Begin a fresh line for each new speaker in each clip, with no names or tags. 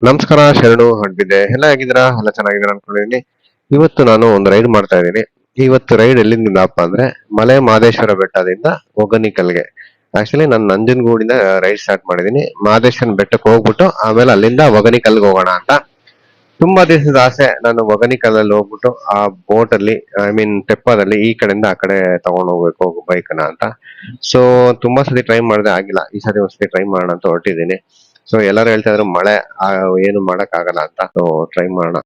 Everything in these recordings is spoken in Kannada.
ನಮಸ್ಕಾರ ಶರಣು ಹೊಂಟಿದ್ದೆ ಎಲ್ಲ ಹೇಗಿದ್ದೀರಾ ಎಲ್ಲ ಚೆನ್ನಾಗಿದ್ದೀರಾ ಅನ್ಕೊಂಡಿದೀನಿ. ಇವತ್ತು ನಾನು ಒಂದು ರೈಡ್ ಮಾಡ್ತಾ ಇದ್ದೀನಿ. ಇವತ್ತು ರೈಡ್ ಎಲ್ಲಿಂದಪ್ಪ ಅಂದ್ರೆ ಮಲೆ ಮಹದೇಶ್ವರ ಬೆಟ್ಟದಿಂದ ಹೊಗನಿಕಲ್ಗೆ. ಆಕ್ಚುಲಿ ನಾನು ನಂಜನಗೂಡಿಂದ ರೈಡ್ ಸ್ಟಾರ್ಟ್ ಮಾಡಿದೀನಿ. ಮಹದೇಶ್ವರನ ಬೆಟ್ಟಕ್ಕೆ ಹೋಗ್ಬಿಟ್ಟು ಆಮೇಲೆ ಅಲ್ಲಿಂದ ಹೊಗನಿಕಲ್ಗೆ ಹೋಗೋಣ ಅಂತ. ತುಂಬಾ ದಿವಸದ ಆಸೆ ನಾನು ಹೊಗನಿಕಲ್ಲಲ್ಲಿ ಹೋಗ್ಬಿಟ್ಟು ಆ ಬೋಟ್ ಅಲ್ಲಿ ತೆಪ್ಪದಲ್ಲಿ ಈ ಕಡೆಯಿಂದ ಆ ಕಡೆ ತಗೊಂಡು ಹೋಗ್ಬೇಕು ಬೈಕ್ ನ ಅಂತ. ಸೊ ತುಂಬಾ ಸತಿ ಟ್ರೈ ಮಾಡಿದೆ, ಆಗಿಲ್ಲ. ಈ ಸತಿ ಒಂದ್ಸತಿ ಟ್ರೈ ಮಾಡೋಣ ಅಂತ ಹೊರಟಿದ್ದೀನಿ. ಸೊ ಎಲ್ಲರೂ ಹೇಳ್ತಾ ಇದ್ರು ಮಳೆ ಏನು ಮಾಡಕ್ ಆಗಲ್ಲ ಅಂತ. ಸೊ ಟ್ರೈ ಮಾಡೋಣ.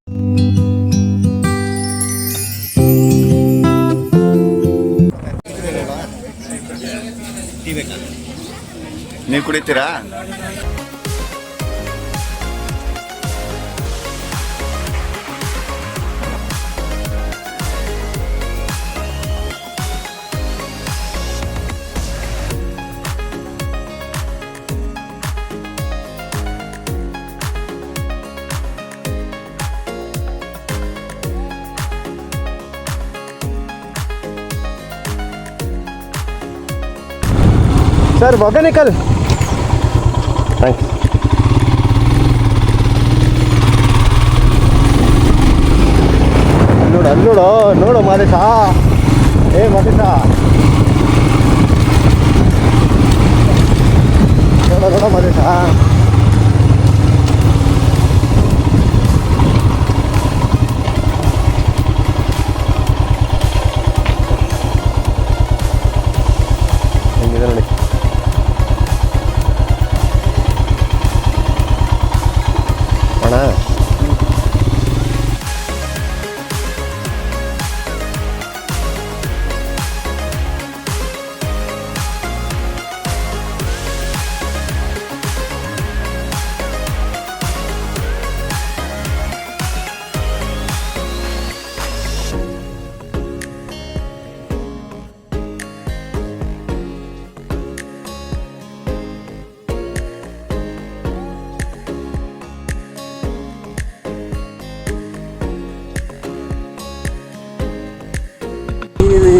ನೀವು ಕುಡಿತೀರಾ?
ಸರ್ ಹೊಗನಿಕಲ್. ಥ್ಯಾಂಕ್ಸ್. ನೋಡು ನೋಡು ಮಾದೇಶ. ಮಾದೇಶ ನೋಡು ಮಾದೇಶ. ಹೆಂಗಿದೆ ನೋಡಿ.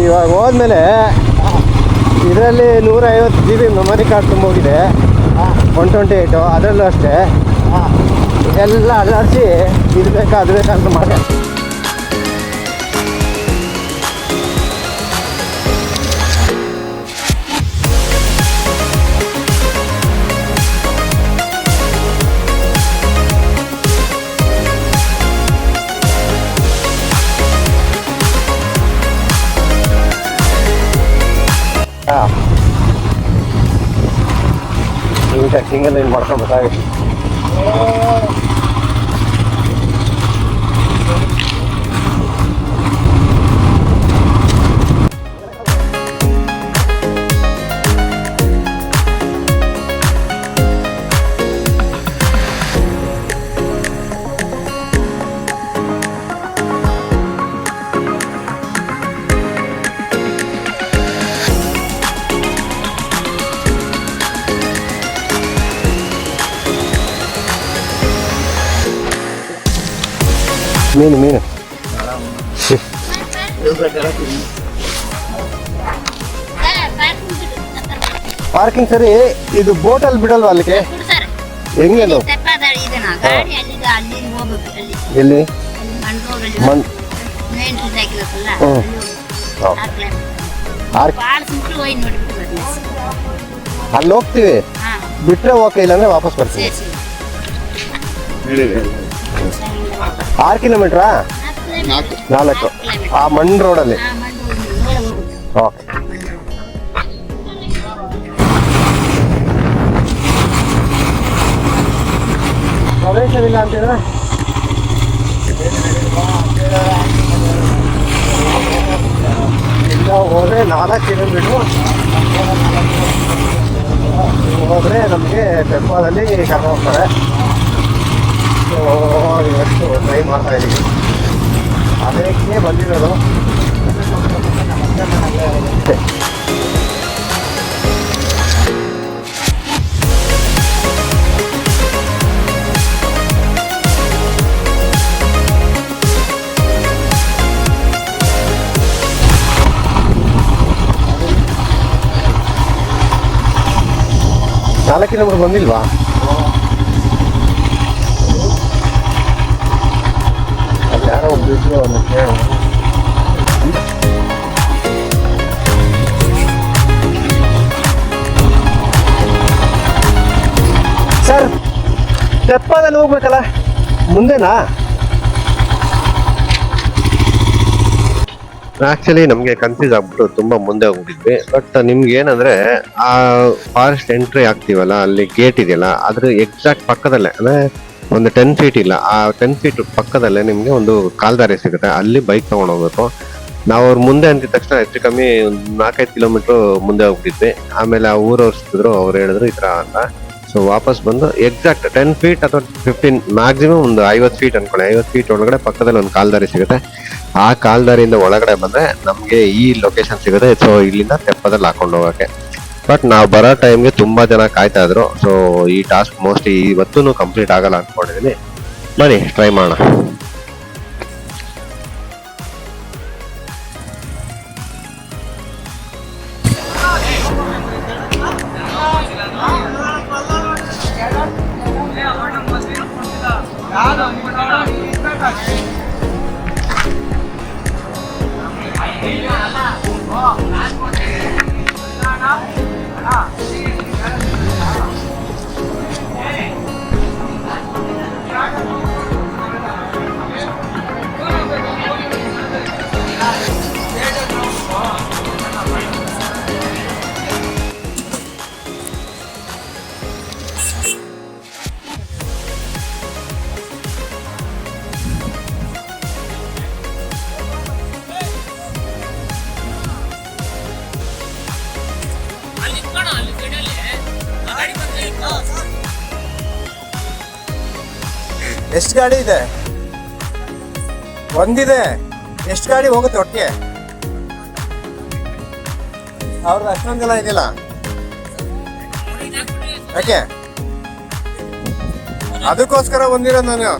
ಇವಾಗ ಹೋದ್ಮೇಲೆ ಇದರಲ್ಲಿ 150 GB ಮೆಮೊರಿ ಕಾರ್ಡ್ ತುಂಬೋಗಿದೆ. 128 ಅದರಲ್ಲೂ ಅಷ್ಟೇ. ಎಲ್ಲ ಅಲ್ಲಾಡಿಸಿ ಇದು ಬೇಕಾ ಅದು ಬೇಕಾ ಅಂತ ಮಾಡಿ. ನೀಟಾಗಿ ಸಿಂಗಲ್ ಲೈನ್ ಮಾಡ್ಕೊಬೇಕಾಗಿತ್ತು. ಮೀನು ಪಾರ್ಕಿಂಗ್ ಸರಿ. ಇದು ಬೋಟಲ್ಲಿ ಬಿಡಲ್ವಾ ಅಲ್ಲಿಗೆ? ಹೆಂಗೇನು ಎಲ್ಲಿ ಅಲ್ಲಿ ಹೋಗ್ತೀವಿ, ಬಿಟ್ರೆ ಓಕೆ, ಇಲ್ಲಾಂದ್ರೆ ವಾಪಸ್ ಬರ್ತೀವಿ. 6 ಕಿಲೋಮೀಟ್ರಾ? 4 ಆ ಮಣ್ ರೋಡಲ್ಲಿ. ಓಕೆ. ಪ್ರವೇಶವಿಲ್ಲ ಅಂತಿದ್ರೆ ಇಲ್ಲ ಹೋದರೆ 4 ಕಿಲೋಮೀಟ್ರು ಹೋದರೆ ನಮಗೆ ಟೆಂಪೋದಲ್ಲಿ ಕರ್ಕೊಂಡು ಹೋಗ್ತಾರೆ. ಇವತ್ತು ಟ್ರೈ ಮಾಡ್ತಾ ಇದ್ದೀವಿ. ಅದಕ್ಕೆ ಬಂದಿರೋದು. ನಾಲ್ಕು ಕಿಲೋಮೀಟರ್ ಬಂದಿಲ್ವಾ? ಬಿಟ್ಟು ಅವನಿಗೆ ಸರ್ ತೆಪ್ಪದಲ್ಲಿ ಹೋಗ್ಬೇಕಲ್ಲ ಮುಂದೆನಾ?
ಆಕ್ಚುಲಿ ನಮ್ಗೆ ಕನ್ಫ್ಯೂಸ್ ಆಗ್ಬಿಟ್ಟು ತುಂಬಾ ಮುಂದೆ ಹೋಗ್ಬಿಟ್ಟಿದ್ವಿ. ಬಟ್ ನಿಮ್ಗೆ ಏನಂದ್ರೆ ಆ ಫಾರೆಸ್ಟ್ ಎಂಟ್ರಿ ಆಗ್ತೀವಲ್ಲ, ಅಲ್ಲಿ ಗೇಟ್ ಇದೆಯಲ್ಲ, ಅದ್ರ ಎಕ್ಸಾಕ್ಟ್ ಪಕ್ಕದಲ್ಲೇ ಅಂದ್ರೆ ಒಂದು 10 ಫೀಟ್ ಇಲ್ಲ, ಆ 10 ಫೀಟ್ ಪಕ್ಕದಲ್ಲೇ ನಿಮ್ಗೆ ಒಂದು ಕಾಲ್ದಾರಿ ಸಿಗುತ್ತೆ. ಅಲ್ಲಿ ಬೈಕ್ ತಗೊಂಡ್ ಹೋಗ್ಬೇಕು. ನಾವು ಅವ್ರ ಮುಂದೆ ಅಂತಿದ ತಕ್ಷಣ ಹೆಚ್ಚು ಕಮ್ಮಿ ಒಂದು 4-5 ಕಿಲೋಮೀಟರ್ ಮುಂದೆ ಹೋಗ್ತಿದ್ವಿ. ಆಮೇಲೆ ಆ ಊರವ್ರು ಸಿಕ್ಕಿದ್ರು, ಅವ್ರು ಹೇಳಿದ್ರು ಈ ತರ ಅಂತ. ಸೊ ವಾಪಸ್ ಬಂದು ಎಕ್ಸಾಕ್ಟ್ 10 ಫೀಟ್ ಅಥವಾ 15 ಮ್ಯಾಕ್ಸಿಮಮ್ ಒಂದು 50 ಫೀಟ್ ಅನ್ಕೊಳ್ಳಿ, 50 ಫೀಟ್ ಒಳಗಡೆ ಪಕ್ಕದಲ್ಲಿ ಒಂದು ಕಾಲ್ದಾರಿ ಸಿಗುತ್ತೆ. ಆ ಕಾಲ್ದಾರಿಯಿಂದ ಒಳಗಡೆ ಬಂದ್ರೆ ನಮ್ಗೆ ಈ ಲೊಕೇಶನ್ ಸಿಗುತ್ತೆ. ಸೊ ಇಲ್ಲಿಂದ ತೆಪ್ಪದಲ್ಲಿ ಹಾಕೊಂಡು ಹೋಗಕ್ಕೆ. ಬಟ್ ನಾವು ಬರೋ ಟೈಮ್ಗೆ ತುಂಬಾ ಜನ ಕಾಯ್ತಾ ಇದ್ರು. ಸೊ ಈ ಟಾಸ್ಕ್ ಮೋಸ್ಟ್ಲಿ ಇವತ್ತೂ ಕಂಪ್ಲೀಟ್ ಆಗಲ್ಲ ಅನ್ಕೊಂಡಿದೀನಿ. ಬನ್ನಿ ಟ್ರೈ ಮಾಡೋಣ.
ಎಷ್ಟು ಗಾಡಿ ಇದೆ? ಒಂದಿದೆ. ಎಷ್ಟು ಗಾಡಿ ಹೋಗುತ್ತೆ ಒಟ್ಟಿಗೆ? ಅವ್ರದ್ದು ಅಷ್ಟೊಂದೆಲ್ಲ ಇದೆಯಲ್ಲ, ಯಾಕೆ? ಅದಕ್ಕೋಸ್ಕರ ಬಂದಿರೋದು ನಾನು.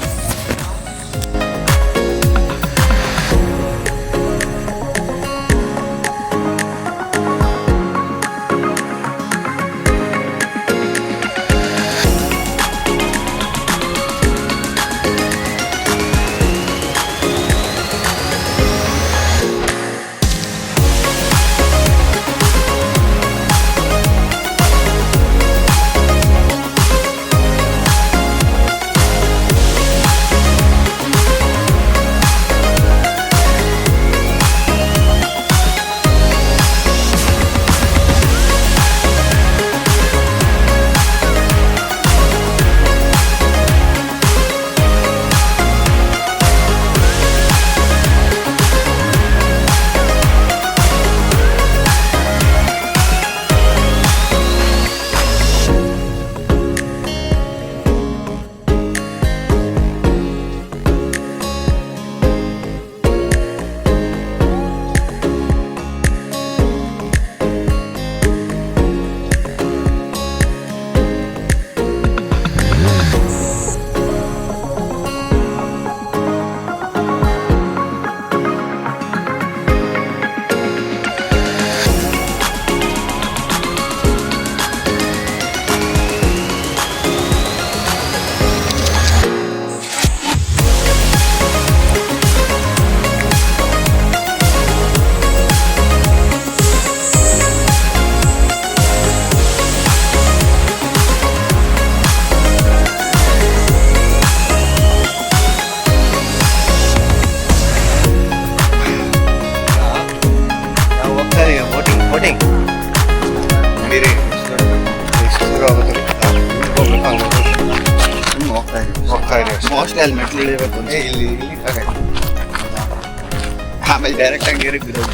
ಮೋಸ್ಟ್ಲಿ ಅಲ್ಲಿ ಮೆಟ್ಲು ಇಳಿಬೇಕು ಅಂತ ಇಲ್ಲಿ ಆಮೇಲೆ ಡೈರೆಕ್ಟ್ ಆಗಿ ನೀರಿಗೆ ಬಿಡೋದು.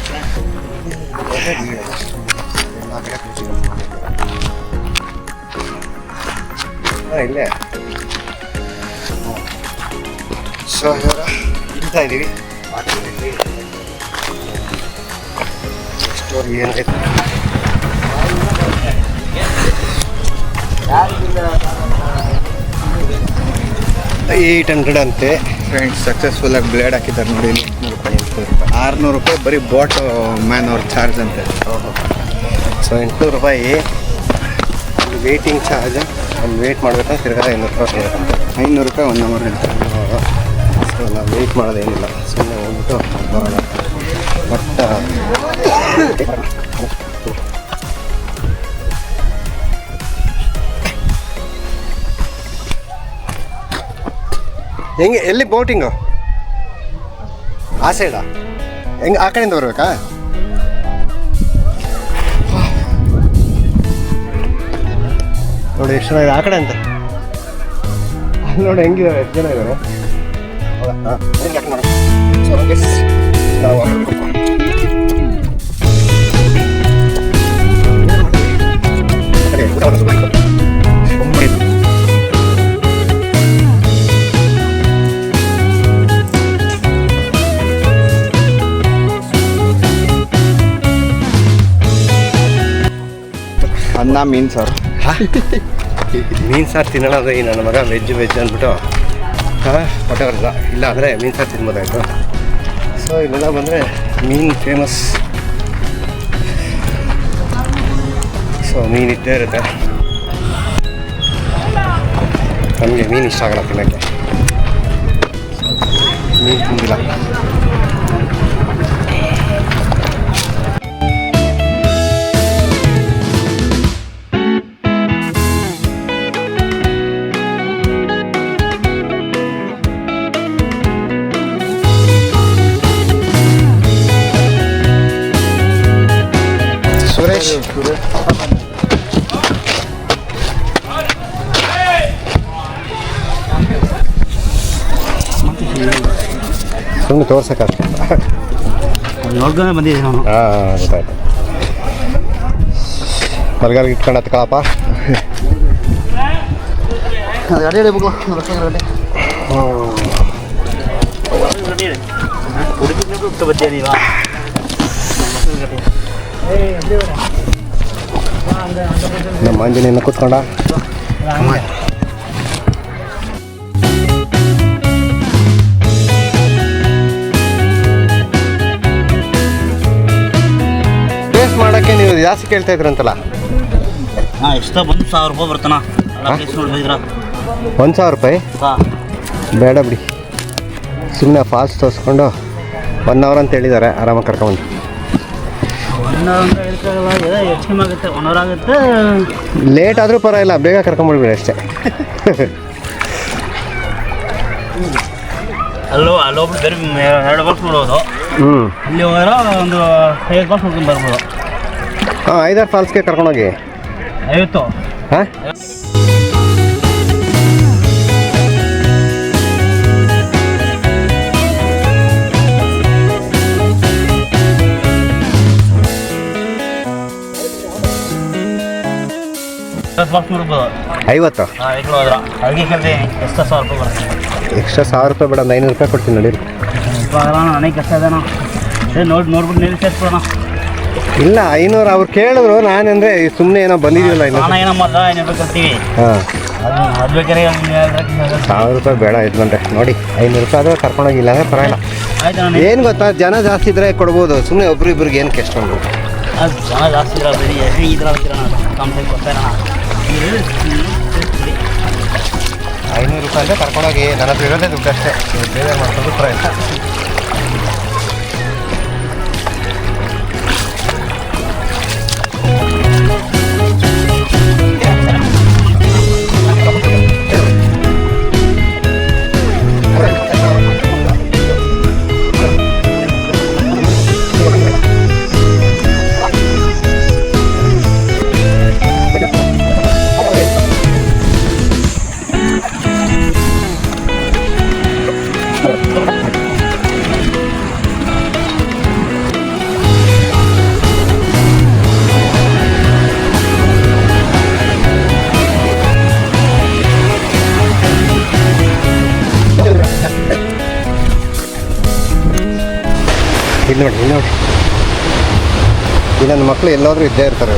ಇಲ್ಲೇ
ಸೊ ಇವಾಗ ಇಳ್ತಾ ಇದ್ದೀವಿ.
ಸ್ಟೋರಿ ಏನಾಯ್ತು? 800 ಅಂತೆ
ಫ್ರೆಂಡ್ಸ್. ಸಕ್ಸಸ್ಫುಲ್ ಆಗಿ ಬ್ಲೇಡ್ ಹಾಕಿದ್ದಾರೆ ನೋಡಿ. 600 ರೂಪಾಯಿ ಬರೀ ಬೋಟ್ ಮ್ಯಾನ್ ಅವ್ರ ಚಾರ್ಜ್ ಅಂತೆ.
ಸೊ 800 ರೂಪಾಯಿ ವೇಟಿಂಗ್ ಚಾರ್ಜ್. ಒಂದು ವೇಟ್ ಮಾಡಬೇಕಂದ್ರೆ ತಿರ್ಗಾ 500 ರೂಪಾಯಿ
500 ರೂಪಾಯಿ 1 ಅವರ್ ಅಂತ.
ನಾವು ವೆಯ್ಟ್ ಮಾಡೋದೇನಿಲ್ಲ, ಸುಮ್ಮನೆ ಹೋಗ್ಬಿಟ್ಟು ಬರೋಣ. ಬಟ್ ಹೆಂಗೆ, ಎಲ್ಲಿ ಬೋಟಿಂಗು? ಆ ಸೈಡಾ? ಹೆಂಗೆ, ಆ ಕಡೆಯಿಂದ ಬರ್ಬೇಕಾ? ನೋಡಿ ಎಷ್ಟು ಚೆನ್ನಾಗಿದೆ ಆ ಕಡೆ ಅಂತ. ಅಲ್ಲಿ ನೋಡಿ ಹೆಂಗಿದ್ದಾರೆ, ಎಷ್ಟು ಜನ ಇದ್ದಾರೆ.
ಅನ್ನ ಮೀನು ಸಾರು.
ಮೀನು ಸಾರು ತಿನ್ನೋಣ ಅಂದರೆ ಈ ನನ್ನ ಮಗ ವೆಜ್ ಅಂದ್ಬಿಟ್ಟು ಹೊಟ್ಟೆ ಬರಲ್ಲ, ಇಲ್ಲ ಅಂದರೆ ಮೀನು ಸಾರು ತಿನ್ಬೋದಾಯಿತು. ಸೊ ಇಲ್ಲೆಲ್ಲ ಬಂದರೆ ಮೀನು ಫೇಮಸ್. ಸೊ ಮೀನು ಇದ್ದೇ ಇರುತ್ತೆ. ನಮಗೆ ಮೀನು ಇಷ್ಟ ಆಗಲ್ಲ ತಿನ್ನೋಕ್ಕೆ, ಮೀನು ತಿಂದಿಲ್ಲ. ಸುರೇಶ್ ಸುಮ್ಮನೆ ತೋರ್ಸಕ್ಕಷ್ಟೆ.
ಬಂದಿದ್ದೀನಿ ನಾನು.
ಹಾಂ ಗೊತ್ತಾಯ್ತು. ಮಲ್ಗಾರಿಗೆ ಇಟ್ಕೊಂಡು ಹತ್ಕೊಳಪ್ಪ. ನಮ್ಮ ಆಂಜನೇಯನ ಕೂತ್ಕೊಂಡ. ಟೇಸ್ಟ್ ಮಾಡೋಕ್ಕೆ ನೀವು ಜಾಸ್ತಿ ಕೇಳ್ತಾ ಇದ್ರಂತಲ್ಲ?
ಹಾಂ, ಎಷ್ಟೋ ಬಂದು 1000 ರೂಪಾಯಿ ಬರ್ತಾನ.
1000 ರೂಪಾಯಿ ಬೇಡ ಬಿಡಿ, ಸುಮ್ಮನೆ ಫಾಸ್ಟ್ ತೋರಿಸ್ಕೊಂಡು 1 ಅವರ್ ಅಂತ ಹೇಳಿದ್ದಾರೆ. ಆರಾಮಾಗಿ ಕರ್ಕೊಂಡು
ಹೆಚ್ಚಿಗೆ ಆಗುತ್ತೆ, 1 ಅವರ್ ಆಗುತ್ತೆ.
ಲೇಟ್ ಆದರೂ ಪರವಾಗಿಲ್ಲ, ಬೇಗ ಕರ್ಕೊಂಡ್ಬಿಡ್ಬೇಡಿ ಅಷ್ಟೇ.
ಅಲ್ಲೋಗ್ಬಿಟ್ಟು ಬೇರೆ 2 ಬಾಕ್ಸ್ ನೋಡೋದು. ಇಲ್ಲಿ ಹೋದ್ರೆ ಒಂದು 5 ಬಾಕ್ಸ್ ನೋಡ್ಕೊಂಡು ಬರ್ಬೋದು.
ಹಾಂ, 5-6 ಫಾಲ್ಸ್ಗೆ ಕರ್ಕೊಂಡೋಗಿ.
50.
ಹಾಂ,
ಬಾಕ್ಸ್ ನೋಡ್ಬೋದು.
50.
ಹೋದ್ರ ಅಡುಗೆ ಕೆಲಸ ಎಷ್ಟು 1000 ರೂಪಾಯಿ ಬರುತ್ತೆ.
ಎಕ್ಸ್ಟ್ರಾ 1000 ರೂಪಾಯಿ ಬೇಡ, 500 ರೂಪಾಯಿ ಕೊಡ್ತೀನಿ ನೋಡಿ.
ನನಗೆ ಕಷ್ಟ ಅದೇನೋ, ನೋಡ್ಬಿಟ್ಟು ನೀವು ಸೇರಿಸ್ಬೋಣ.
ಇಲ್ಲ, 500 ಅವ್ರು ಕೇಳಿದ್ರು. ನಾನಂದರೆ ಸುಮ್ಮನೆ ಏನೋ ಬಂದಿದ್ದೀವಲ್ಲ ಇನ್ನು.
ನಾನು ಏನೋ ಮೊದಲ 500 ರೂಪಾಯಿ ಕೊಡ್ತೀವಿ.
ಹಾಂ,
ಅದು ಬೇಕಾರೆ
1000 ರೂಪಾಯಿ ಬೇಡ ಇದ್ಕೊಂಡ್ರೆ ನೋಡಿ. 500 ರೂಪಾಯಿ ಆದರೂ ಕರ್ಕೊಂಡೋಗಿಲ್ಲ ಅಂದರೆ ಪರವಾಗಿಲ್ಲ.
ಆಯ್ತು. ನಾನು
ಏನು ಗೊತ್ತಾ, ಜನ ಜಾಸ್ತಿ ಇದ್ದರೆ ಕೊಡ್ಬೋದು, ಸುಮ್ಮನೆ ಒಬ್ರಿಬ್ರಿಗೆ ಏನಕ್ಕೆ ಎಷ್ಟೊಂದು.
ಅದು ಜನ ಜಾಸ್ತಿ ಇರೋ ಬೇರೆ ಇದ್ರಾಗ್ತಿರೋಣ ಕಂಪ್ಲೇಂಟ್ ಕೊಡ್ತಾಯಿರೋಣ.
500 ರೂಪಾಯಿ ಅಂದರೆ ಕರ್ಕೊಂಡೋಗಿ. ನನ್ನ ಹತ್ರ ಇರೋದೇ ದುಡ್ಡು ಅಷ್ಟೇ, ಬೇರೆ ಮಾಡ್ಕೊಂಡು ಪರವಾಗಿಲ್ಲ. ಇಲ್ಲಿ ನೋಡಿ, ಇಲ್ಲಿ ನೋಡಿ, ಈ ನನ್ನ ಮಕ್ಕಳು ಎಲ್ಲಾದರೂ ಇದ್ದೇ ಇರ್ತಾರೆ.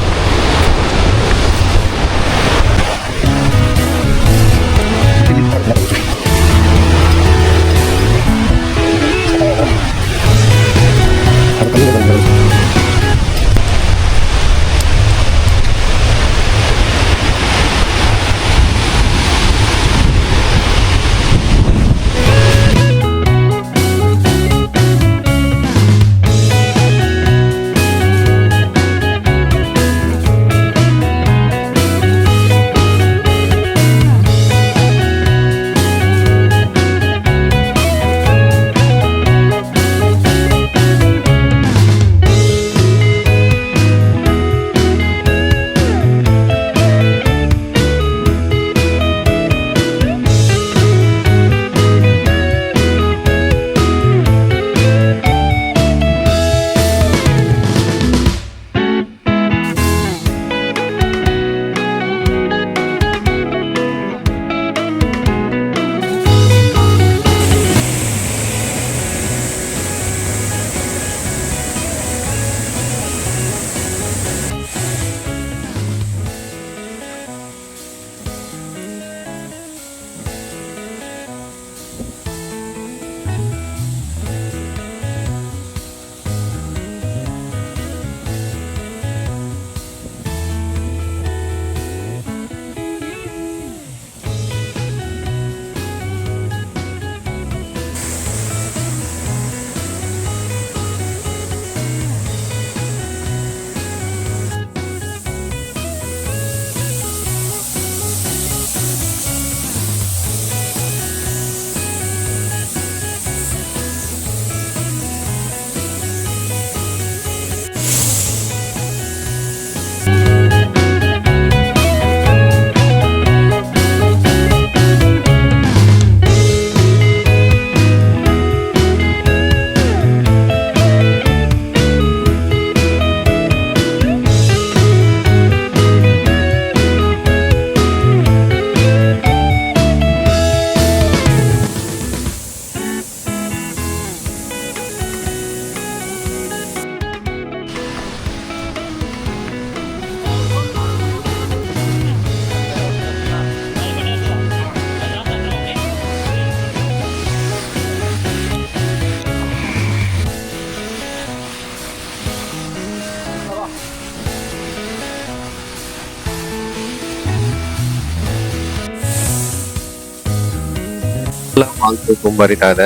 ಎಲ್ಲ ಫಾಲ್ತು ತುಂಬರಿತಾ ಇದೆ.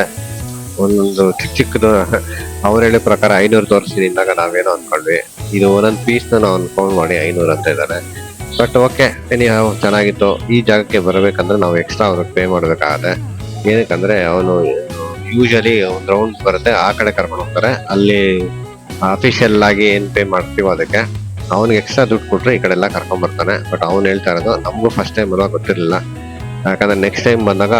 ಒಂದೊಂದು ಚಿಕ್ಕ ಚಿಕ್ಕದು ಅವ್ರು ಹೇಳೋ ಪ್ರಕಾರ 500 ತೋರಿಸ್ತೀನಿ ಇಂದಾಗ ನಾವೇನೋ ಅನ್ಕೊಂಡ್ವಿ. ಇದು ಒಂದೊಂದು ಪೀಸ್ ನಾವು ಕೌಂಟ್ ಮಾಡಿ 500 ಅಂತ ಇದ್ದಾರೆ. ಬಟ್ ಓಕೆ, ಚೆನ್ನಾಗಿತ್ತು. ಈ ಜಾಗಕ್ಕೆ ಬರಬೇಕಂದ್ರೆ ನಾವು ಎಕ್ಸ್ಟ್ರಾ ಅವ್ರಿಗೆ ಪೇ ಮಾಡ್ಬೇಕಾಗತ್ತೆ. ಏನಕ್ಕಂದ್ರೆ ಅವನು ಯೂಶಲಿ ಒಂದು ರೌಂಡ್ ಬರುತ್ತೆ, ಆ ಕಡೆ ಕರ್ಕೊಂಡು ಹೋಗ್ತಾರೆ. ಅಲ್ಲಿ ಅಫಿಷಿಯಲ್ ಆಗಿ ಏನ್ ಪೇ ಮಾಡ್ತೀವೋ ಅದಕ್ಕೆ ಅವ್ನಿಗೆ ಎಕ್ಸ್ಟ್ರಾ ದುಡ್ಡು ಕೊಟ್ರೆ ಈ ಕಡೆ ಎಲ್ಲ ಕರ್ಕೊಂಡ್ ಬರ್ತಾನೆ. ಬಟ್ ಅವ್ನು ಹೇಳ್ತಾ ಇರೋದು ನಮಗೂ ಫಸ್ಟ್ ಟೈಮ್ ಬರುವಾಗ ಗೊತ್ತಿರಲಿಲ್ಲ. ಯಾಕಂದ್ರೆ ನೆಕ್ಸ್ಟ್ ಟೈಮ್ ಬಂದಾಗ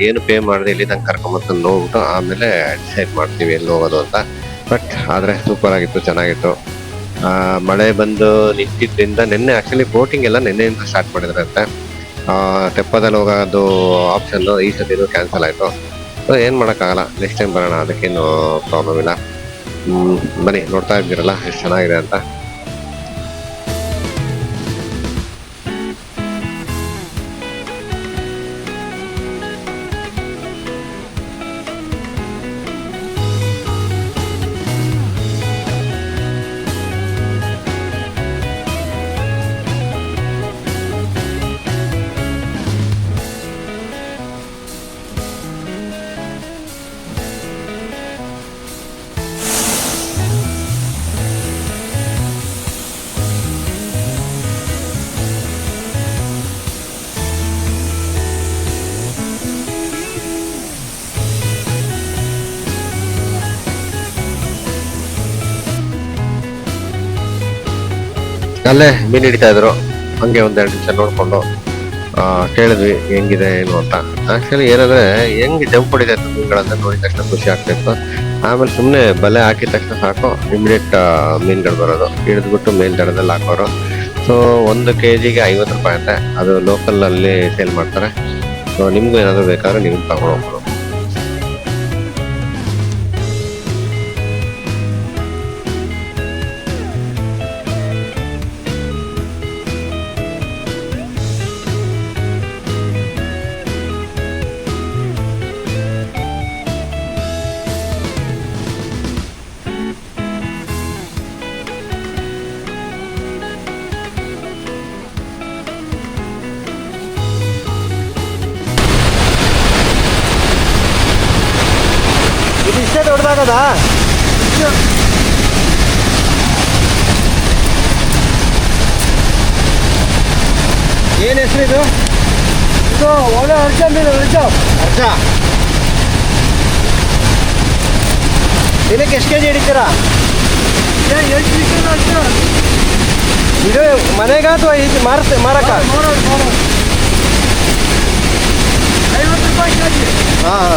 ಏನು ಪೇ ಮಾಡಿದೆ ಇಲ್ಲಿ ನಂಗೆ ಕರ್ಕೊಂಬರ್ತಾನೆ ನೋಡ್ಬಿಟ್ಟು ಆಮೇಲೆ ಡಿಸೈಡ್ ಮಾಡ್ತೀವಿ ಎಲ್ಲಿ ಹೋಗೋದು ಅಂತ. ಬಟ್ ಆದ್ರೆ ಸೂಪರ್ ಆಗಿತ್ತು, ಚೆನ್ನಾಗಿತ್ತು. ಮಳೆ ಬಂದು ನಿಂತಿದ್ದರಿಂದ ನಿನ್ನೆ ಆಕ್ಚುಲಿ ಬೋಟಿಂಗ್ ಎಲ್ಲ ನಿನ್ನೆಯಿಂದ ಸ್ಟಾರ್ಟ್ ಮಾಡಿದ್ರಂತೆ. ತೆಪ್ಪದಲ್ಲಿ ಹೋಗೋದು ಆಪ್ಷನ್ ಈ ಸತಿನೂ ಕ್ಯಾನ್ಸಲ್ ಆಯ್ತು. ಸೊ ಏನ್ ಮಾಡೋಕ್ಕಾಗಲ್ಲ, ನೆಕ್ಸ್ಟ್ ಟೈಮ್ ಬರೋಣ, ಅದಕ್ಕೇನು ಪ್ರಾಬ್ಲಮ್ ಇಲ್ಲ. ಬನ್ನಿ, ನೋಡ್ತಾ ಇದ್ದೀರಲ್ಲ ಎಷ್ಟು ಚೆನ್ನಾಗಿದೆ ಅಂತ. ಅಲ್ಲೇ ಮೀನ್ ಹಿಡಿತಾ ಇದ್ರು, ಹಂಗೆ ಒಂದೆರಡು ನಿಮಿಷ ನೋಡ್ಕೊಂಡು ಕೇಳಿದ್ವಿ ಹೆಂಗಿದೆ ಏನು ಅಂತ. ಆಕ್ಚುಲಿ ಏನಂದ್ರೆ ಹೆಂಗ್ ಜಂಪ್ ಹೊಡಿತಾ ಇತ್ತು ಮೀನುಗಳನ್ನ ನೋಡಿದ ತಕ್ಷಣ ಖುಷಿ ಆಗ್ತಿತ್ತು. ಆಮೇಲೆ ಸುಮ್ಮನೆ ಬಲೆ ಹಾಕಿದ ತಕ್ಷಣ ಸಾಕು, ಇಮಿಡಿಯೇಟ್ ಮೀನ್ಗಳು ಬರೋದು, ಹಿಡಿದ್ಬಿಟ್ಟು ಮೇಲ್ ದಡದಲ್ಲಿ ಹಾಕೋರು. ಸೊ 1 kg 50 ರೂಪಾಯಿ ಅಂತೆ, ಅದು ಲೋಕಲ್ ಅಲ್ಲಿ ಸೇಲ್ ಮಾಡ್ತಾರೆ. ಸೊ ನಿಮ್ಗೂ ಏನಾದ್ರು ಬೇಕಾದ್ರೆ ನೀವು ತಗೊಂಡು ಹೋಗ್ಬೋದು.
ಇಷ್ಟೇ ದೊಡ್ಡದಾಗದ? ಏನ್ ಹೆಸರು ಇದು? ಇದು ಒಳ್ಳೆ ಅರ್ಜ ಮೀನು. ಅರ್ಜ ದಿನಕ್ಕೆ ಎಷ್ಟು ಕೆಜಿ ಹಿಡಿತೀರಾ? ಇದು ಮನೆಗ ಅಥವಾ ಇದು ಮಾರಕ? 50 ರೂಪಾಯಿ ಕೆಜಿ. ಹಾಂ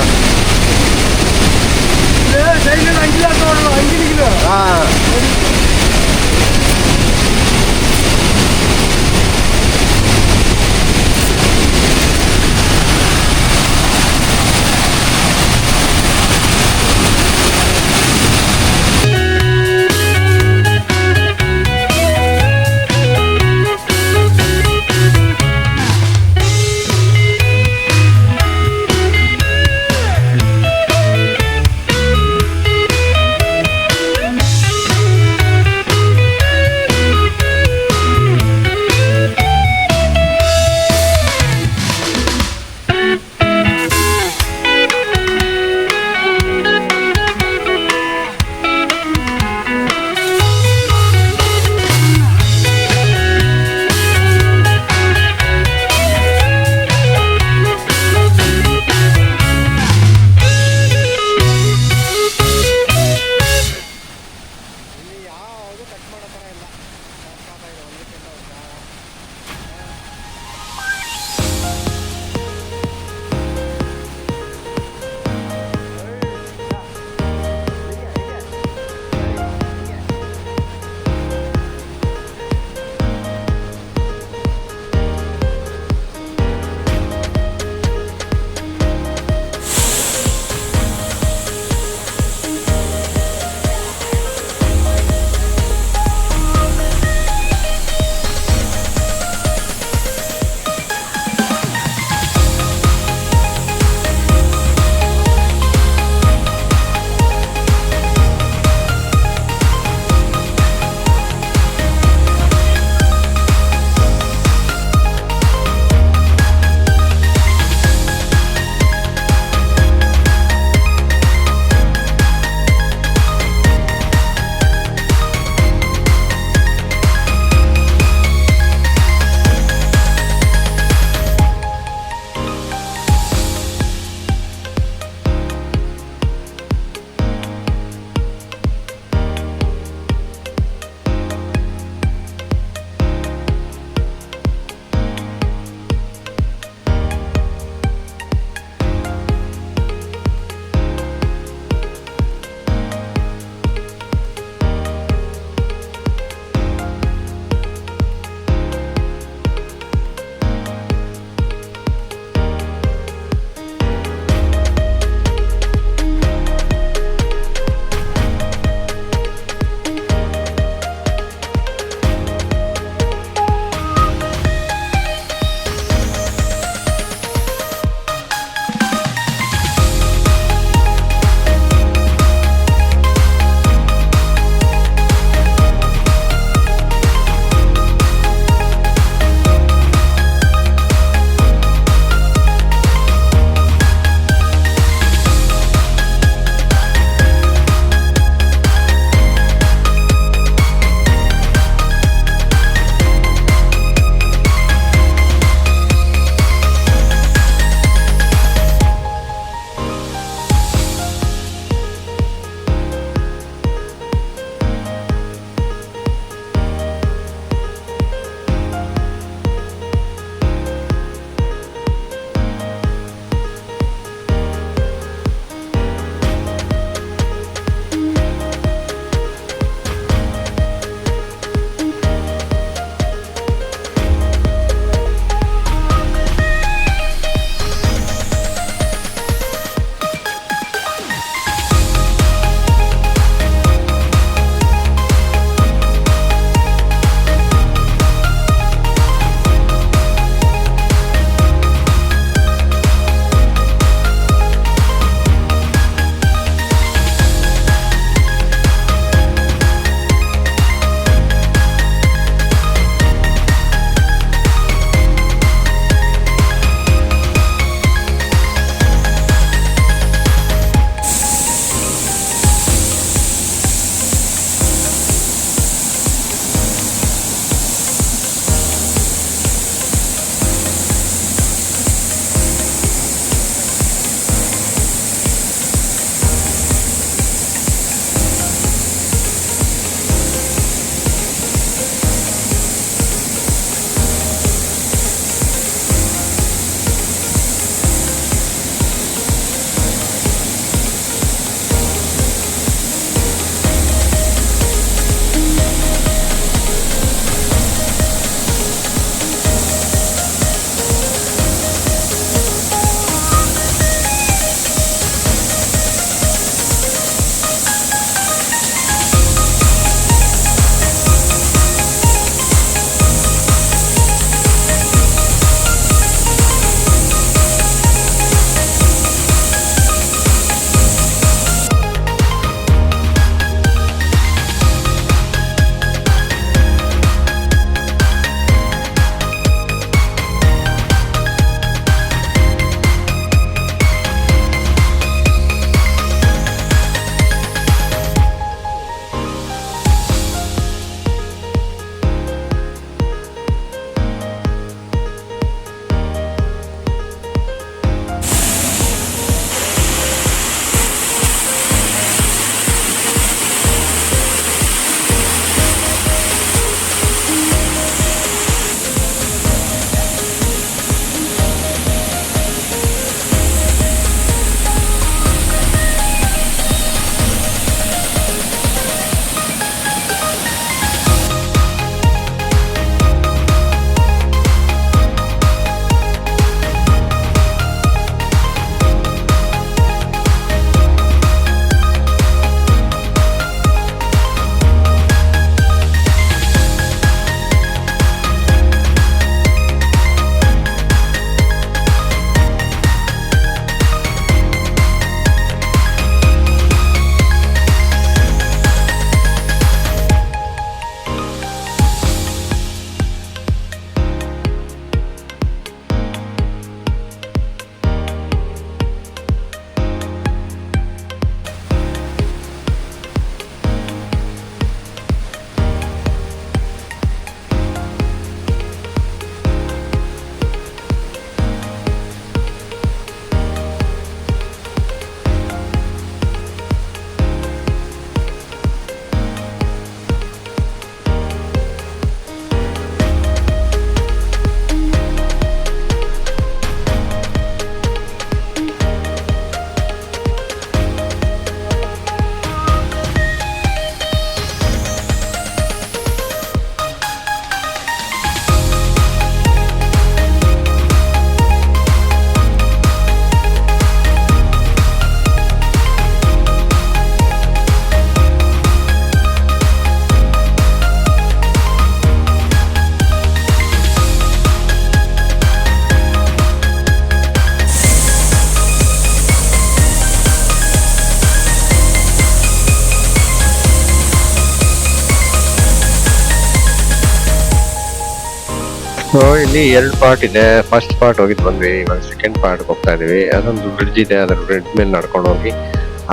ಸೊ ಇಲ್ಲಿ 2 ಪಾರ್ಟ್ ಇದೆ. ಫಸ್ಟ್ ಪಾರ್ಟ್ ಹೋಗಿದ್ ಬಂದ್ವಿ, ಇವಾಗ ಸೆಕೆಂಡ್ ಪಾರ್ಟ್ ಹೋಗ್ತಾ ಇದೀವಿ. ಅದೊಂದು ಬ್ರಿಡ್ಜ್ ಇದೆ, ಅದ್ರ ಬ್ರಿಡ್ಜ್ ಮೇಲೆ ನಡ್ಕೊಂಡು ಹೋಗಿ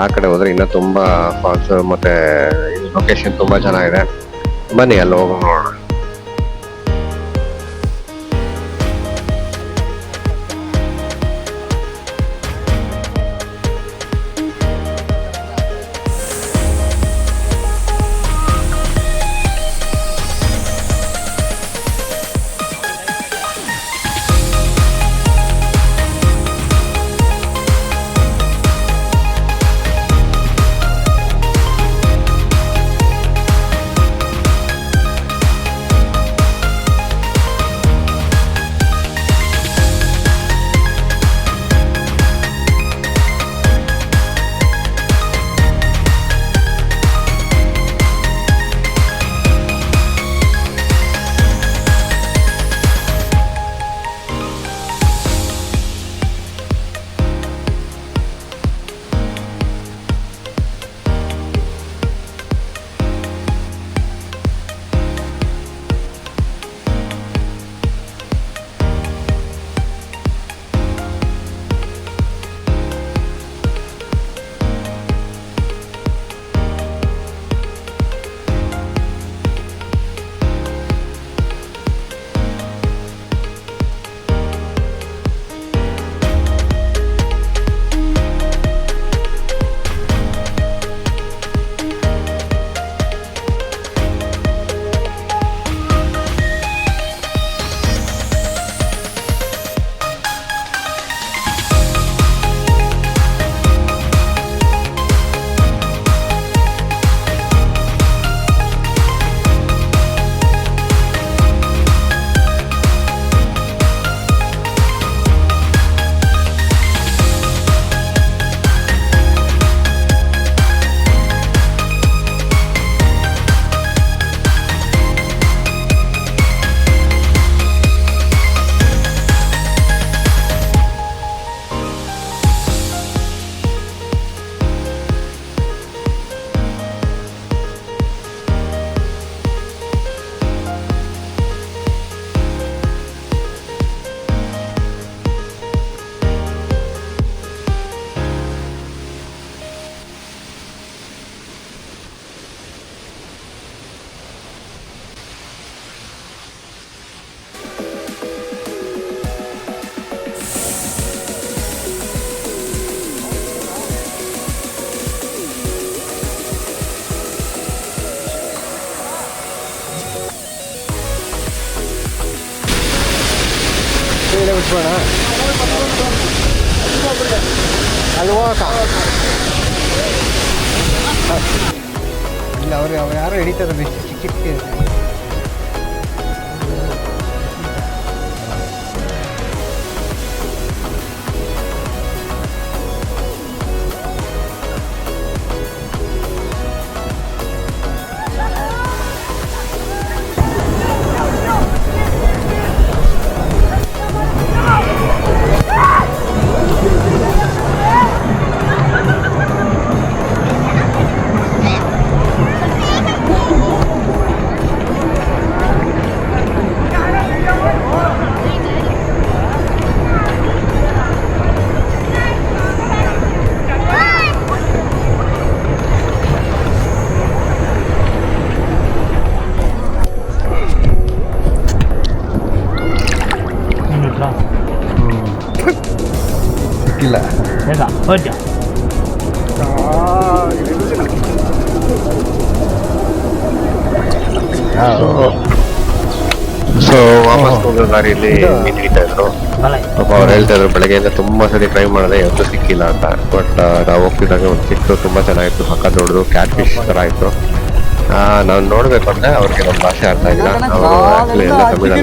ಆ ಕಡೆ ಹೋದ್ರೆ ಇನ್ನ ತುಂಬಾ ಫಾಲ್ಸ್ ಮತ್ತೆ ಲೊಕೇಶನ್ ತುಂಬಾ ಚೆನ್ನಾಗಿದೆ. ಬನ್ನಿ ಅಲ್ಲಿ ಹೋಗೋಣ ನೋಡೋಣ. ಬಿಟ್ಬೋಣ ಅಲ್ಲಿ ಹೋಗಕ್ಕ ಇಲ್ಲ ಅವ್ರು ಯಾರು ಹಿಡಿತದ ಚಿಕ್ಕ ಚಿಕ್ಕ ಇಲ್ಲ ಸೊ ವಾಪಸ್ ಹೋಗೋ ದಾರಿಯಲ್ಲಿ ಮೀನ್ ಹಿಡಿತಾ ಇದ್ರು. ಪಾಪ ಅವ್ರು ಹೇಳ್ತಾ ಇದ್ರು ಬೆಳಗ್ಗೆಯಿಂದ ತುಂಬಾ ಸರಿ ಟ್ರೈ ಮಾಡಿದೆ ಯಾವತ್ತೂ ಸಿಕ್ಕಿಲ್ಲ ಅಂತ. ಬಟ್ ನಾವು ಹೋಗ್ತಿದ್ದಾಗ ಒಂದು ಸಿಕ್ತು, ತುಂಬಾ ಚೆನ್ನಾಗಿತ್ತು, ಪಕ್ಕ ದೊಡ್ಡದು ಕ್ಯಾಟ್ ಫಿಶ್ ತರ ಇತ್ತು. ನಾವು ನೋಡ್ಬೇಕು ಅಂದ್ರೆ ಅವ್ರಿಗೆ ನಮ್ಮ ಭಾಷೆ ಅರ್ಥ ಆಗಿಲ್ಲ. ಅವರು ಆಕ್ಚುಲಿ ಎಲ್ಲ ತಮಿಳಲ್ಲಿ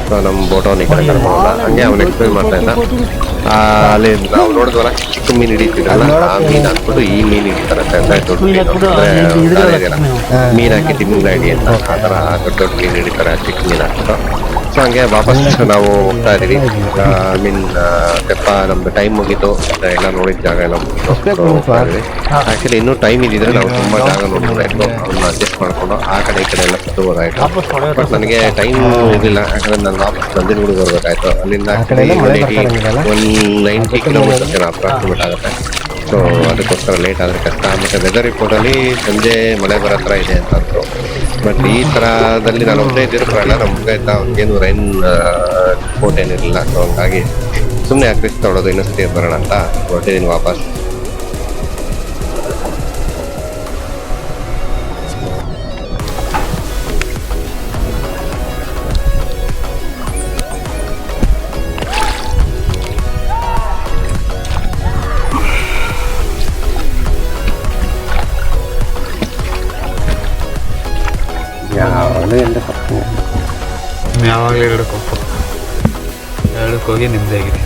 ಸೊ ನಮ್ಮ ಬೋಟವನ್ನ ಈ ಕಡೆ ಕರ್ಕೊಂಡ ಹಂಗೆ ಅವ್ನು ಎಕ್ಸ್ಪ್ಲೇನ್ ಮಾಡ್ತಾ ಇದ್ದ. ಅಲ್ಲಿ ನಾವು ನೋಡಿದ್ವಲ್ಲ ಚಿಕ್ಕ ಚಿಕ್ಕ ಮೀನು ಹಿಡಿತಿದ್ರಲ್ಲ, ಆ ಮೀನ್ ಹಾಕ್ಬಿಟ್ಟು ಈ ಮೀನ್ ಹಿಡಿತಾರಂತೆ. ಅಂದ್ರೆ ದೊಡ್ಡ ಮೀನು ಮೀನ್ ಹಾಕಿ ತಿನ್ನಿಲ್ಲ ಹಿಡಿ ಅಂತ, ಆ ತರ ದೊಡ್ಡ ದೊಡ್ಡ ಮೀನ್ ಹಿಡಿತಾರೆ ಚಿಕ್ಕ ಮೀನ್ ಹಾಕ್ಬಿಟ್ಟು. ಸೊ ಹಂಗೆ ವಾಪಸ್ ನಾವು ಹೋಗ್ತಾ ಇದೀವಿ. ಮೀನ್ ತೆಪ್ಪ ನಮ್ದು ಟೈಮ್ ಮುಗೀತು, ಎಲ್ಲ ನೋಡಿದ ಜಾಗ ಎಲ್ಲ ಮುಗೀತು. ಆಕ್ಚುಲಿ ಇನ್ನೂ ಟೈಮ್ ಇದ್ದಿದ್ರೆ ನಾವು ತುಂಬಾ ಜಾಗ ನೋಡ್ಬೋದಾಯ್ತು, ಅದನ್ನ ಅಡ್ಜಸ್ಟ್ ಮಾಡ್ಕೊಂಡು ಆ ಕಡೆ ಈ ಕಡೆ ಎಲ್ಲ ಸುತ್ತಬೋದಾಯ್ತು. ಬಟ್ ನನಗೆ ಟೈಮ್ ಇರಲಿಲ್ಲ, ಯಾಕಂದ್ರೆ ನಾನು ವಾಪಸ್ ನಂಜನಗೂಡಿಗೆ ಬರ್ಬೇಕಾಯ್ತು. ಅಲ್ಲಿಂದ 190 ಕಿಲೋಮೀಟರ್ಸ್ ಅಪ್ರಾಕ್ಸಿಮೇಟ್ ಆಗುತ್ತೆ. ಸೊ ಅದಕ್ಕೋಸ್ಕರ ಲೇಟ್ ಆದರೆ ಕಷ್ಟ. ಮತ್ತೆ ವೆದರ್ ರಿಪೋರ್ಟಲ್ಲಿ ಸಂಜೆ ಮಳೆ ಬರೋ ಥರ ಇದೆ ಅಂತ ಅಂದರು. ಬಟ್ ಈ ಥರದಲ್ಲಿ ನಾನು ಒಬ್ಬನೇ ಇದ್ದಿರಲ್ಲ, ನಮ್ಗೆ ಏನು ರೈನ್ ರಿಪೋರ್ಟ್ ಏನಿರಲಿಲ್ಲ. ಸೊ ಹಂಗಾಗಿ ಸುಮ್ಮನೆ ಯಾಕೆ ರಿಸ್ಕ್ ತೊಗೊಳೋದು, ಇನ್ನೊಂದ್ಸತಿ ಬರೋಣ ಅಂತ ಹೊರಟಿದ್ದೀನಿ ವಾಪಸ್.
ಯಾವಾಗಲೂ ಎರಡಕ್ಕೆ ಹೋಗಿ ನಿಮ್ಮದೇ ಆಗಿದೆ.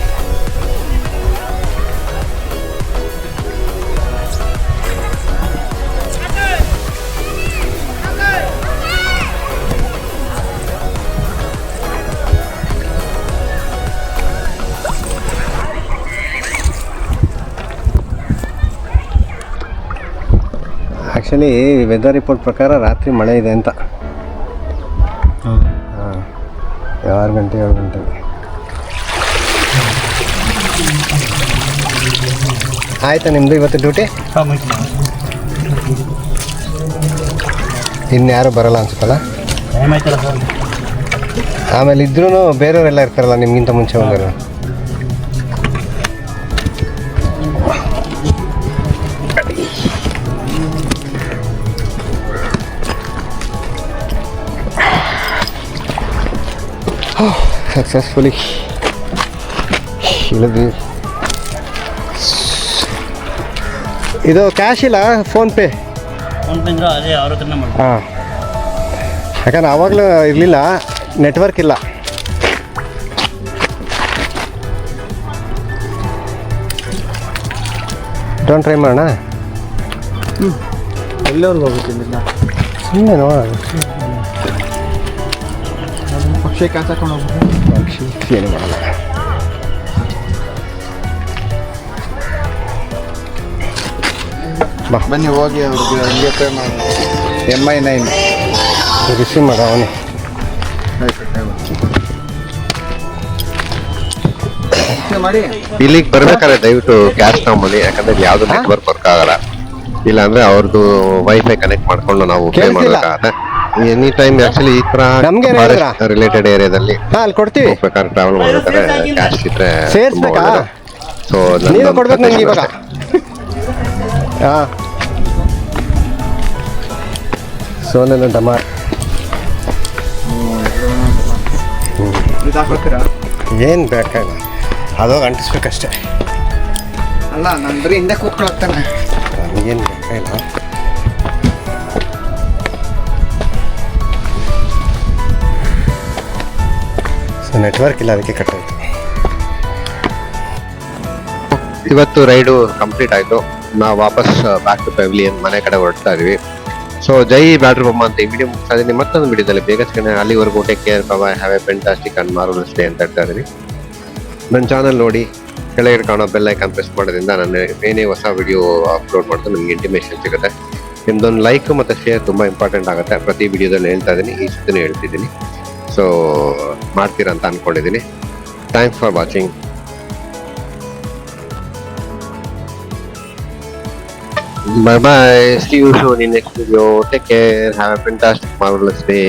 ಆ್ಯಕ್ಚುಲಿ ವೆದರ್ ರಿಪೋರ್ಟ್ ಪ್ರಕಾರ ರಾತ್ರಿ ಮಳೆ ಇದೆ ಅಂತ. ಹಾಂ, 6 ಗಂಟೆ 7 ಗಂಟೆಗೆ. ಆಯ್ತಾ ನಿಮ್ಮದು ಇವತ್ತು ಡ್ಯೂಟಿ? ಇನ್ಯಾರು ಬರಲ್ಲ ಅನ್ಸುತ್ತಲ್ಲ. ಆಮೇಲೆ ಇದ್ರೂ ಬೇರೆಯವರೆಲ್ಲ ಇರ್ತಾರಲ್ಲ ನಿಮ್ಗಿಂತ ಮುಂಚೆ ಹೋಗೋರು. ಸಕ್ಸಸ್ಫುಲಿ ಇಳಿದ್ವಿ. ಇದು ಕ್ಯಾಶ್ ಇಲ್ಲ, ಫೋನ್ಪೇ.
ಅದೇ ಅವ್ರ ಹತ್ರನೇ ಮಾಡಿ.
ಹಾಂ, ಯಾಕಂದ್ರೆ ಆವಾಗಲೂ ಇರಲಿಲ್ಲ, ನೆಟ್ವರ್ಕ್ ಇಲ್ಲ. ಡೋಂಟ್ ಟ್ರೈ ಮಾಡೋಣ.
ಎಲ್ಲವ್ರಿಗೂ ಹೋಗುತ್ತಿಲ್ಲ,
ಸುಮ್ಮನೆ ನೋಡೋಣ.
ಪಕ್ಷಿ ಕಾಸಾಕೊಂಡು ಹೋಗ್ಬೋದು.
ಪಕ್ಷಿ ಏನು ಮಾಡಲ್ಲ.
ಬನ್ನಿ ಹೋಗಿ ಅವ್ರಿಗೆ ಹಂಗೆ ಪೇ ಮಾಡಿ. MI9
ರಿಸೀವ್ ಮಾಡ ಅವನು.
ಮಾಡಿ
ಇಲ್ಲಿಗೆ ಬರ್ಬೇಕಾದ್ರೆ ದಯವಿಟ್ಟು ಕ್ಯಾಶ್ ತಗೊಂಬನ್ನಿ, ಯಾಕಂದ್ರೆ ಯಾವ್ದು ನೆಟ್ವರ್ಕ್ ವರ್ಕ್ ಆಗಲ್ಲ. ಇಲ್ಲ ಅಂದ್ರೆ ಅವ್ರದ್ದು ವೈಫೈ ಕನೆಕ್ಟ್ ಮಾಡ್ಕೊಂಡು ನಾವು ಪೇ ಮಾಡ್ಬೇಕಾಗತ್ತೆ. ಎನಿ ಟೈಮ್ ಆಕ್ಚುಲಿ ಈ ತರ ರಿಲೇಟೆಡ್ ಏರಿಯಾದಲ್ಲಿ
ಅಲ್ಲಿ ಕೊಡ್ತೀವಿ.
ಹೋಗ್ಬೇಕಾದ್ರೆ ಟ್ರಾವೆಲ್ ಮಾಡ್ಬೇಕಾದ್ರೆ ಕ್ಯಾಶ್ ಇದ್ರೆ
ಸೇರಿಸ್ಬೇಕಾ?
ಸೊ
ನೀವೇ ಕೊಡ್ಬೇಕು ನನಗೆ ಇವಾಗ. ಹಾಂ, ಸೋಲೆಲ್ಲ ಡಮಾರ್. ಏನು ಬೇಕಾಗ ಅದು ಅಂಟಿಸ್ಬೇಕಷ್ಟೇ.
ಅಲ್ಲ, ನಾನು ಬರೀ ಹಿಂದೆ ಕೂತ್ಕೊಳ್ತಾನೆ.
ನನಗೇನು ಬೇಕಾಗಿಲ್ಲ. ಸೊ ನೆಟ್ವರ್ಕ್ ಇಲ್ಲ, ಅದಕ್ಕೆ ಕಟ್ಟಾಯ್ತು.
ಇವತ್ತು ರೈಡು ಕಂಪ್ಲೀಟ್ ಆಯ್ತು. ನಾವು ವಾಪಸ್ ಬ್ಯಾಕ್ ಟು ಪೆವಿಲಿಯನ್ ಮನೆ ಕಡೆ ಹೊರಡ್ತಾ ಇದೀವಿ. ಸೊ ಜೈ ಬ್ಯಾಟ್ರಿ ಬೊಮ್ಮ ಅಂತ ಈ ವಿಡಿಯೋ ಮುಗಿಸ್ತಾ ಇದೀನಿ. ಮತ್ತೊಂದು ವಿಡಿಯೋದಲ್ಲಿ ಬೇಗ ಸಿಗೋಣ. ಅಲ್ಲಿವರೆಗೂ take care, by, have A fantastic and marvellous day ಅಂತ ಹೇಳ್ತಾ ಇದೀನಿ. ನನ್ನ ಚಾನಲ್ ನೋಡಿ, ಕೆಳಗಡೆ ಕಾಣೋ ಬೆಲ್ ಐಕಾನ್ ಪ್ರೆಸ್ ಮಾಡೋದ್ರಿಂದ ನಾನು ಏನೇ ಹೊಸ ವಿಡಿಯೋ ಅಪ್ಲೋಡ್ ಮಾಡ್ತಾ ನಿಮ್ಗೆ ಇಂಟಿಮೇಷನ್ ಸಿಗುತ್ತೆ. ನಿಮ್ದೊಂದು ಲೈಕ್ ಮತ್ತು ಶೇರ್ ತುಂಬ ಇಂಪಾರ್ಟೆಂಟ್ ಆಗುತ್ತೆ. ಪ್ರತಿ ವಿಡಿಯೋದಲ್ಲಿ ಹೇಳ್ತಾ ಇದ್ದೀನಿ, ಈ ಸತಿನೂ ಹೇಳ್ತಿದ್ದೀನಿ. ಸೊ ಮಾಡ್ತೀರಾ ಅಂತ ಅಂದ್ಕೊಂಡಿದ್ದೀನಿ. Thanks for watching. Bye bye. See you soon in next video. Take care. Have a fantastic, marvelous day.